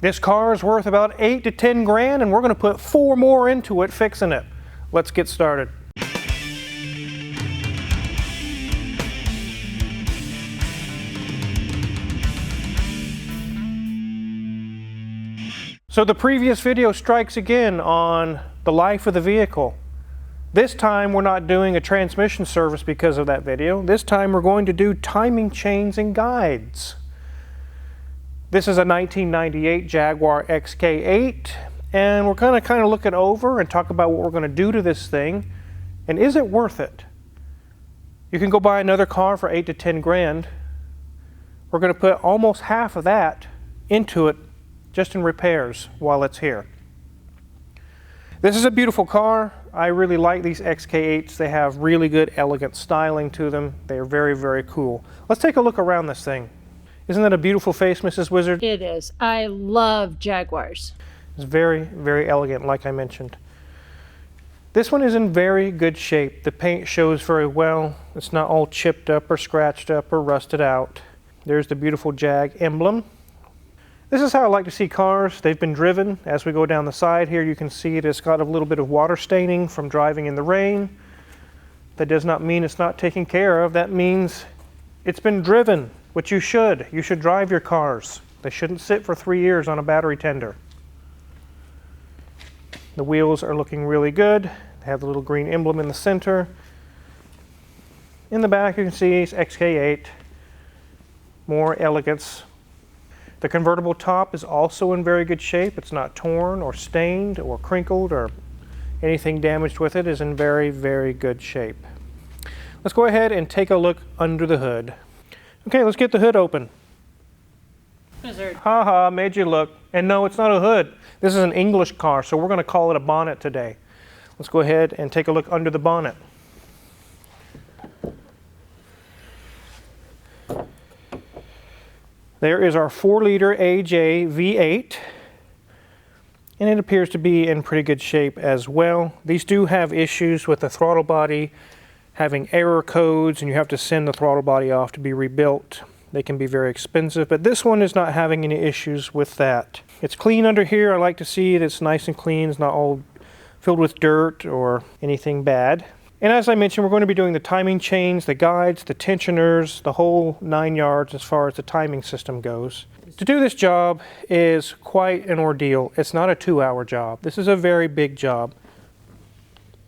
This car is worth about 8 to 10 grand, and we're going to put 4 more into it fixing it. Let's get started. So the previous video strikes again on the life of the vehicle. This time we're not doing a transmission service because of that video. This time we're going to do timing chains and guides. This is a 1998 Jaguar XK8, and we're going to kind of look it over and talk about what we're going to do to this thing, and is it worth it? You can go buy another car for 8 to 10 grand. We're going to put almost half of that into it just in repairs while it's here. This is a beautiful car. I really like these XK8s. They have really good, elegant styling to them. They are very, very cool. Let's take a look around this thing. Isn't that a beautiful face, Mrs. Wizard? It is. I love Jaguars. It's very, very elegant, like I mentioned. This one is in very good shape. The paint shows very well. It's not all chipped up or scratched up or rusted out. There's the beautiful Jag emblem. This is how I like to see cars. They've been driven. As we go down the side here, you can see it's got a little bit of water staining from driving in the rain. That does not mean it's not taken care of. That means it's been driven, which you should. You should drive your cars. They shouldn't sit for 3 years on a battery tender. The wheels are looking really good. They have the little green emblem in the center. In the back you can see it's XK8. More elegance. The convertible top is also in very good shape. It's not torn or stained or crinkled or anything damaged with it. Is in very, very good shape. Let's go ahead and take a look under the hood. Okay, let's get the hood open. Wizard. Haha, made you look. And no, it's not a hood. This is an English car, so we're going to call it a bonnet today. Let's go ahead and take a look under the bonnet. There is our 4-liter AJ V8, and it appears to be in pretty good shape as well. These do have issues with the throttle body having error codes, and you have to send the throttle body off to be rebuilt. They can be very expensive, but this one is not having any issues with that. It's clean under here. I like to see it. It's nice and clean. It's not all filled with dirt or anything bad. And as I mentioned, we're going to be doing the timing chains, the guides, the tensioners, the whole 9 yards as far as the timing system goes. To do this job is quite an ordeal. It's not a 2-hour job. This is a very big job.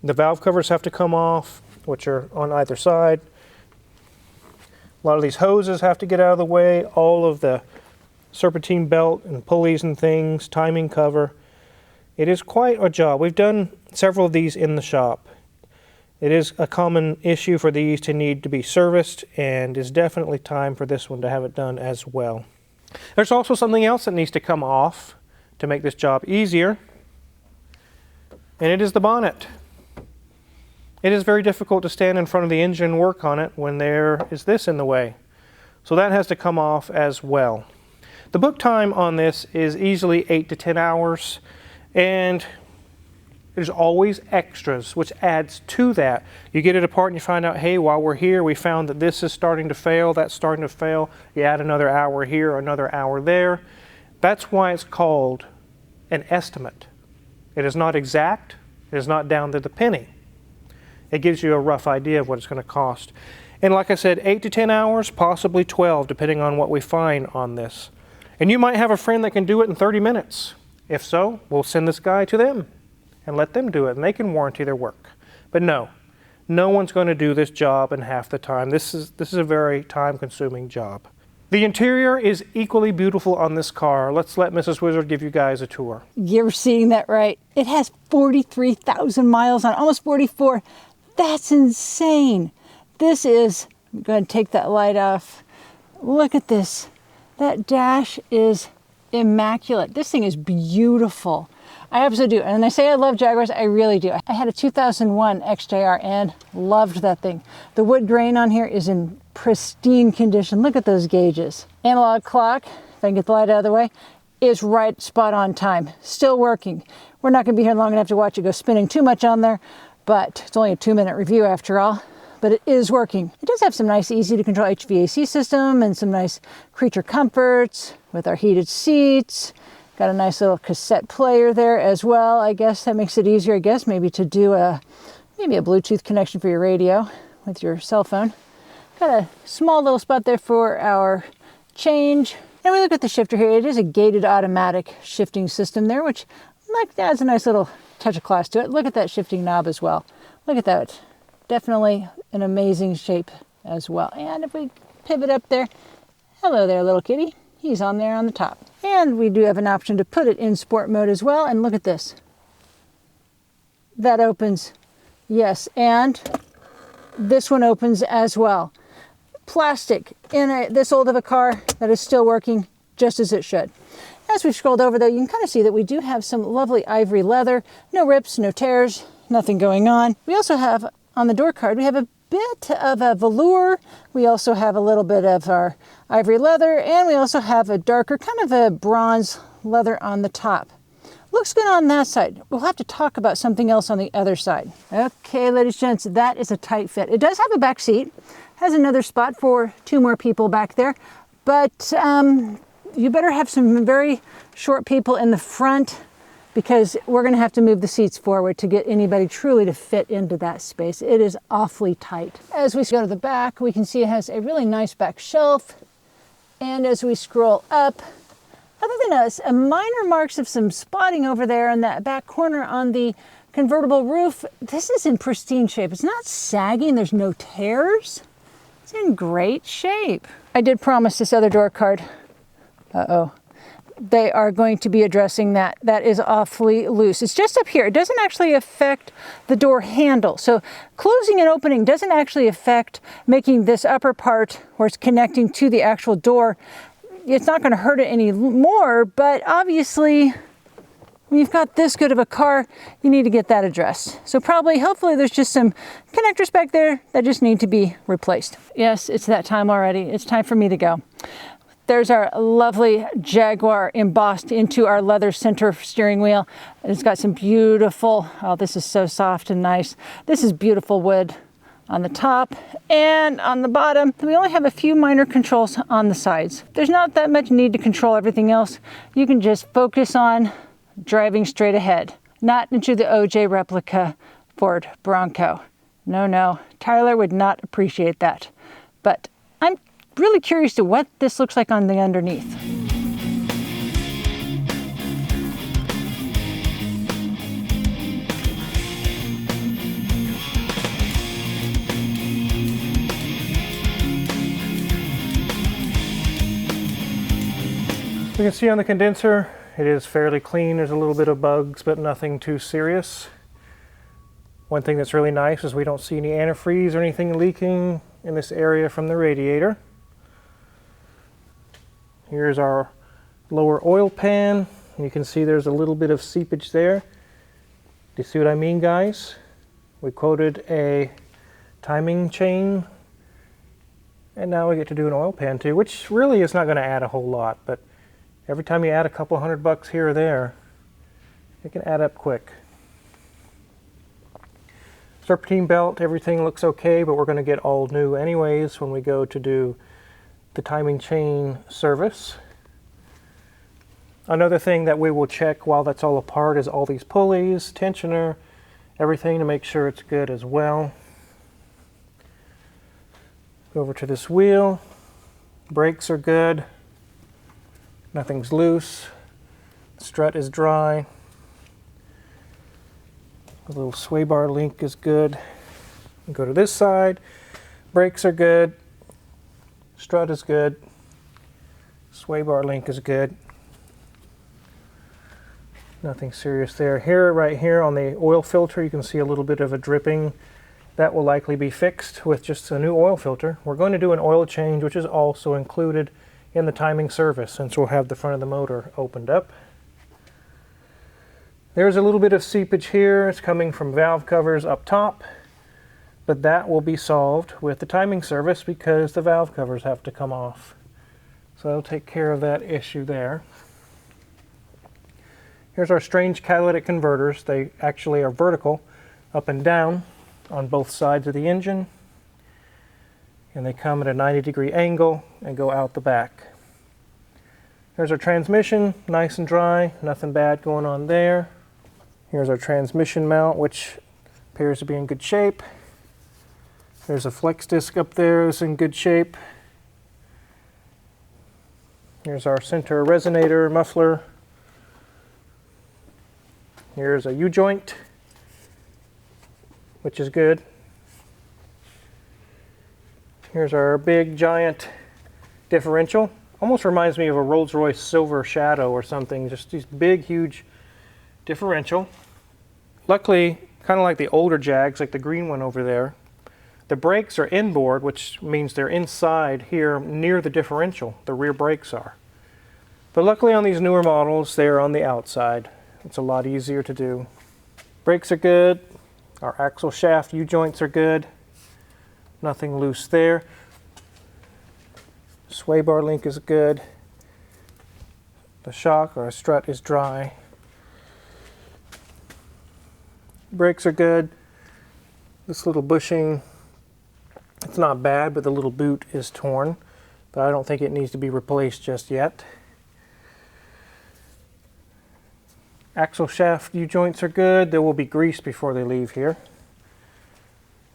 The valve covers have to come off, which are on either side. A lot of these hoses have to get out of the way. All of the serpentine belt and pulleys and things, timing cover. It is quite a job. We've done several of these in the shop. It is a common issue for these to need to be serviced, and it's definitely time for this one to have it done as well. There's also something else that needs to come off to make this job easier, and it is the bonnet. It is very difficult to stand in front of the engine and work on it when there is this in the way. So that has to come off as well. The book time on this is easily 8 to 10 hours, and there's always extras, which adds to that. You get it apart and you find out, hey, while we're here, we found that this is starting to fail, that's starting to fail. You add another hour here, another hour there. That's why it's called an estimate. It is not exact. It is not down to the penny. It gives you a rough idea of what it's going to cost. And like I said, 8 to 10 hours, possibly 12, depending on what we find on this. And you might have a friend that can do it in 30 minutes. If so, we'll send this guy to them and let them do it, and they can warranty their work. But no one's going to do this job in half the time. This is a very time-consuming job. The interior is equally beautiful on this car. Let's let Mrs. Wizard give you guys a tour. You're seeing that right. It has 43,000 miles on it, almost 44. That's insane. This is, I'm going to take that light off. Look at this. That dash is immaculate. This thing is beautiful. I absolutely do. And I say I love Jaguars, I really do. I had a 2001 XJR and loved that thing. The wood grain on here is in pristine condition. Look at those gauges. Analog clock, if I can get the light out of the way, is right spot on time. Still working. We're not going to be here long enough to watch it go spinning too much on there, but it's only a 2-minute review after all. But it is working. It does have some nice easy to control HVAC system and some nice creature comforts with our heated seats Got a nice little cassette player there as well. I guess that makes it easier, I guess, maybe to do maybe a Bluetooth connection for your radio with your cell phone. Got a small little spot there for our change. And we look at the shifter here. It is a gated automatic shifting system there, which adds a nice little touch of class to it. Look at that shifting knob as well. Look at that. Definitely an amazing shape as well. And if we pivot up there, hello there, little kitty. He's on there on the top. And we do have an option to put it in sport mode as well. And look at this. That opens, yes, and this one opens as well. Plastic in this old of a car that is still working just as it should. As we scrolled over though, you can kind of see that we do have some lovely ivory leather. No rips, no tears, nothing going on. We also have on the door card, we have a bit of a velour. We also have a little bit of our ivory leather, and we also have a darker kind of a bronze leather on the top. Looks good on that side. We'll have to talk about something else on the other side. Okay, ladies and gents, that is a tight fit. It does have a back seat, has another spot for 2 more people back there, but you better have some very short people in the front, because we're going to have to move the seats forward to get anybody truly to fit into that space. It is awfully tight. As we go to the back, we can see it has a really nice back shelf. And as we scroll up, other than a minor marks of some spotting over there in that back corner on the convertible roof, this is in pristine shape. It's not sagging, there's no tears. It's in great shape. I did promise this other door card. Uh-oh. They are going to be addressing that. That is awfully loose. It's just up here. It doesn't actually affect the door handle. So closing and opening doesn't actually affect making this upper part where it's connecting to the actual door. It's not going to hurt it any more, but obviously when you've got this good of a car, you need to get that addressed. So hopefully there's just some connectors back there that just need to be replaced. Yes, it's that time already. It's time for me to go. There's our lovely Jaguar embossed into our leather center steering wheel. It's got some beautiful, oh, this is so soft and nice. This is beautiful wood on the top and on the bottom. We only have a few minor controls on the sides. There's not that much need to control everything else. You can just focus on driving straight ahead, not into the OJ replica Ford Bronco. No, Tyler would not appreciate that. But I'm really curious to what this looks like on the underneath. We can see on the condenser, it is fairly clean. There's a little bit of bugs, but nothing too serious. One thing that's really nice is we don't see any antifreeze or anything leaking in this area from the radiator. Here's our lower oil pan. You can see there's a little bit of seepage there. Do you see what I mean, guys? We quoted a timing chain, and now we get to do an oil pan too, which really is not going to add a whole lot, but every time you add a couple $100 here or there, it can add up quick. Serpentine belt, everything looks okay, but we're going to get all new anyways when we go to do the timing chain service. Another thing that we will check while that's all apart is all these pulleys, tensioner, everything to make sure it's good as well. Go over to this wheel. Brakes are good. Nothing's loose. Strut is dry. The little sway bar link is good. Go to this side. Brakes are good. Strut is good. Sway bar link is good. Nothing serious there. Here, right here on the oil filter, you can see a little bit of a dripping. That will likely be fixed with just a new oil filter. We're going to do an oil change, which is also included in the timing service, since we'll have the front of the motor opened up. There's a little bit of seepage here. It's coming from valve covers up top. But that will be solved with the timing service because the valve covers have to come off. So that'll take care of that issue there. Here's our strange catalytic converters. They actually are vertical, up and down on both sides of the engine. And they come at a 90-degree angle and go out the back. There's our transmission, nice and dry, nothing bad going on there. Here's our transmission mount, which appears to be in good shape. There's a flex disc up there, it's in good shape. Here's our center resonator muffler. Here's a U-joint, which is good. Here's our big giant differential. Almost reminds me of a Rolls-Royce Silver Shadow or something, just these big, huge differential. Luckily, kind of like the older Jags, like the green one over there, the brakes are inboard, which means they're inside here near the differential. The rear brakes are. But luckily on these newer models, they're on the outside. It's a lot easier to do. Brakes are good. Our axle shaft U-joints are good. Nothing loose there. Sway bar link is good. The shock or strut is dry. Brakes are good. This little bushing, it's not bad, but the little boot is torn. But I don't think it needs to be replaced just yet. Axle shaft U-joints are good. They will be greased before they leave here.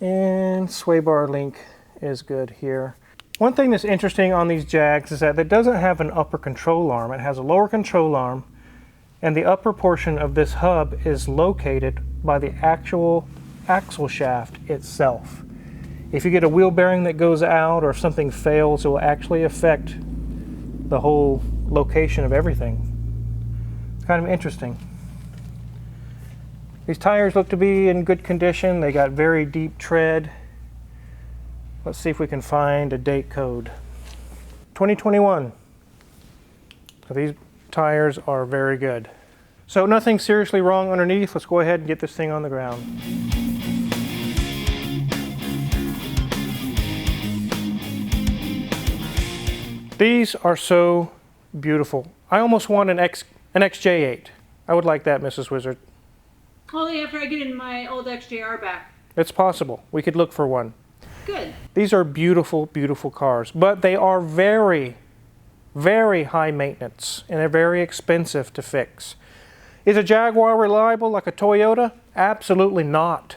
And sway bar link is good here. One thing that's interesting on these Jags is that it doesn't have an upper control arm. It has a lower control arm, and the upper portion of this hub is located by the actual axle shaft itself. If you get a wheel bearing that goes out or if something fails, it will actually affect the whole location of everything. It's kind of interesting. These tires look to be in good condition. They got very deep tread. Let's see if we can find a date code. 2021. So these tires are very good. So nothing seriously wrong underneath. Let's go ahead and get this thing on the ground. These are so beautiful. I almost want an XJ8. I would like that, Mrs. Wizard. Only after I get in my old XJR back. It's possible. We could look for one. Good. These are beautiful, beautiful cars, but they are very, very high maintenance, and they're very expensive to fix. Is a Jaguar reliable like a Toyota? Absolutely not.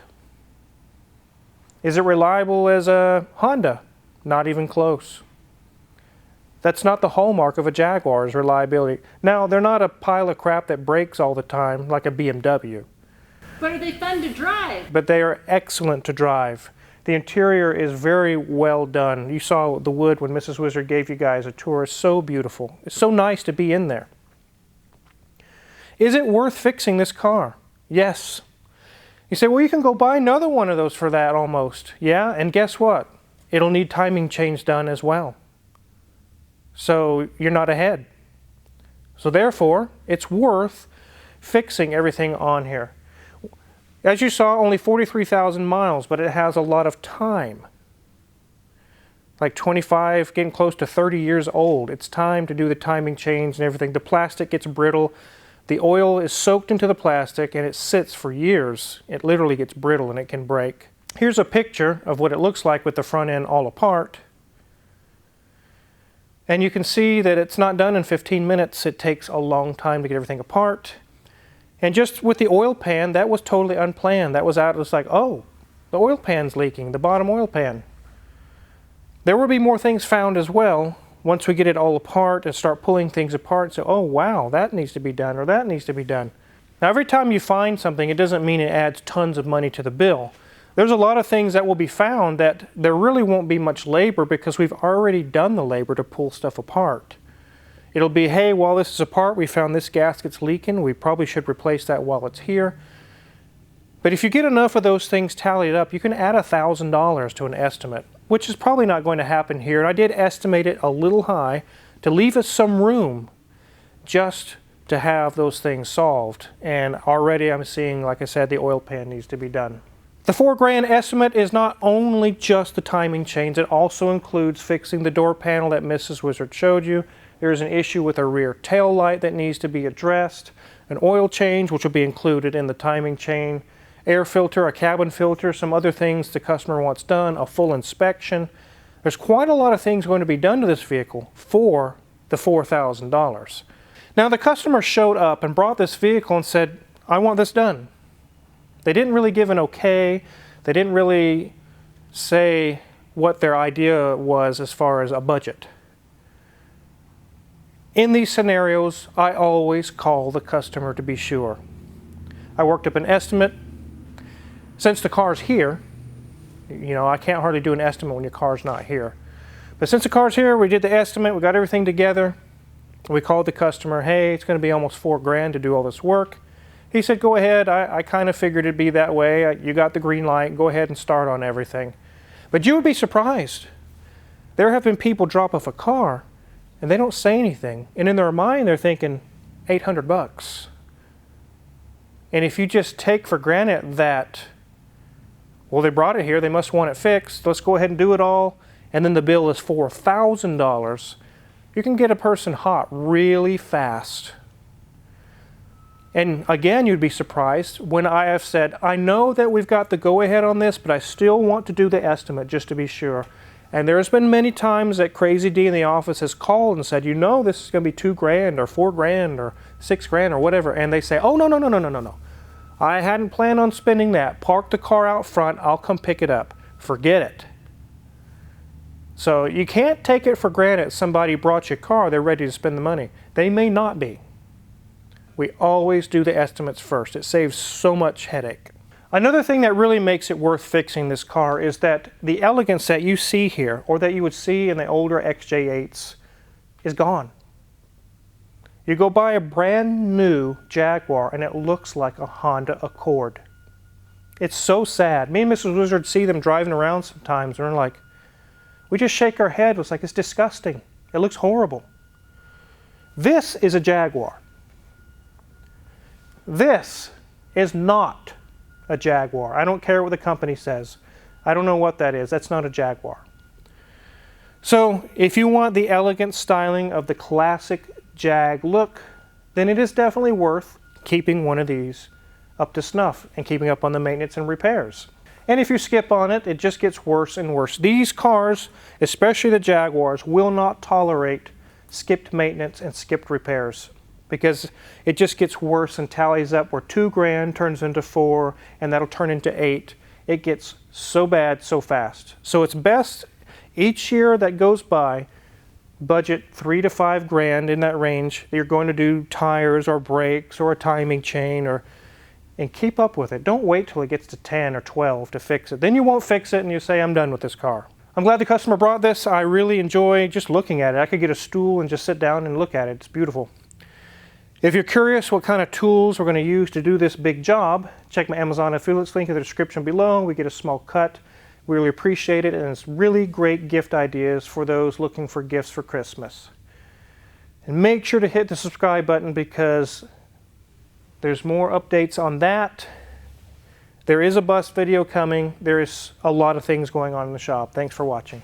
Is it reliable as a Honda? Not even close. That's not the hallmark of a Jaguar, is reliability. Now, they're not a pile of crap that breaks all the time like a BMW. But are they fun to drive? But they are excellent to drive. The interior is very well done. You saw the wood when Mrs. Wizard gave you guys a tour. It's so beautiful. It's so nice to be in there. Is it worth fixing this car? Yes. You say, well, you can go buy another one of those for that almost. Yeah, and guess what? It'll need timing chains done as well. So you're not ahead. So therefore, it's worth fixing everything on here. As you saw, only 43,000 miles, but it has a lot of time. Like 25, getting close to 30 years old. It's time to do the timing chains and everything. The plastic gets brittle. The oil is soaked into the plastic and it sits for years. It literally gets brittle and it can break. Here's a picture of what it looks like with the front end all apart. And you can see that it's not done in 15 minutes. It takes a long time to get everything apart. And just with the oil pan, that was totally unplanned. That was out, it was like, oh, the oil pan's leaking, the bottom oil pan. There will be more things found as well once we get it all apart and start pulling things apart. So, oh wow, that needs to be done or that needs to be done. Now every time you find something, it doesn't mean it adds tons of money to the bill. There's a lot of things that will be found that there really won't be much labor because we've already done the labor to pull stuff apart. It'll be, hey, while this is apart, we found this gasket's leaking. We probably should replace that while it's here. But if you get enough of those things tallied up, you can add $1,000 to an estimate, which is probably not going to happen here. And I did estimate it a little high to leave us some room just to have those things solved. And already I'm seeing, like I said, the oil pan needs to be done. The $4,000 estimate is not only just the timing chains, it also includes fixing the door panel that Mrs. Wizard showed you. There's an issue with a rear tail light that needs to be addressed, an oil change, which will be included in the timing chain, air filter, a cabin filter, some other things the customer wants done, a full inspection. There's quite a lot of things going to be done to this vehicle for the $4,000. Now the customer showed up and brought this vehicle and said, I want this done. They didn't really give an okay. They didn't really say what their idea was as far as a budget. In these scenarios, I always call the customer to be sure. I worked up an estimate. Since the car's here, you know, I can't hardly do an estimate when your car's not here. But since the car's here, we did the estimate, we got everything together. We called the customer, hey, it's going to be almost $4,000 to do all this work. He said, go ahead, I kind of figured it'd be that way. You got the green light, go ahead and start on everything. But you would be surprised. There have been people drop off a car and they don't say anything. And in their mind, they're thinking $800. And if you just take for granted that, well, they brought it here, they must want it fixed, let's go ahead and do it all, and then the bill is $4,000, you can get a person hot really fast. And again, you'd be surprised when I have said, I know that we've got the go-ahead on this, but I still want to do the estimate just to be sure. And there's been many times that Crazy D in the office has called and said, you know, this is going to be $2,000 or $4,000 or $6,000 or whatever. And they say, oh, no. I hadn't planned on spending that. Park the car out front. I'll come pick it up. Forget it. So you can't take it for granted somebody brought you a car, they're ready to spend the money. They may not be. We always do the estimates first. It saves so much headache. Another thing that really makes it worth fixing this car is that the elegance that you see here, or that you would see in the older XJ8s, is gone. You go buy a brand new Jaguar and it looks like a Honda Accord. It's so sad. Me and Mrs. Wizard see them driving around sometimes and we're like, we just shake our head. It's like, it's disgusting. It looks horrible. This is a Jaguar. This is not a Jaguar. I don't care what the company says. I don't know what that is. That's not a Jaguar. So if you want the elegant styling of the classic Jag look, then it is definitely worth keeping one of these up to snuff and keeping up on the maintenance and repairs. And if you skip on it, it just gets worse and worse. These cars, especially the Jaguars, will not tolerate skipped maintenance and skipped repairs, because it just gets worse and tallies up where $2,000 turns into $4,000 and that'll turn into $8,000. It gets so bad so fast. So it's best each year that goes by, budget $3,000 to $5,000 in that range. You're going to do tires or brakes or a timing chain, and keep up with it. Don't wait till it gets to 10 or 12 to fix it. Then you won't fix it and you say, I'm done with this car. I'm glad the customer brought this. I really enjoy just looking at it. I could get a stool and just sit down and look at it. It's beautiful. If you're curious what kind of tools we're going to use to do this big job, check my Amazon affiliates link in the description below. We get a small cut. We really appreciate it, and it's really great gift ideas for those looking for gifts for Christmas. And make sure to hit the subscribe button because there's more updates on that. There is a bus video coming. There is a lot of things going on in the shop. Thanks for watching.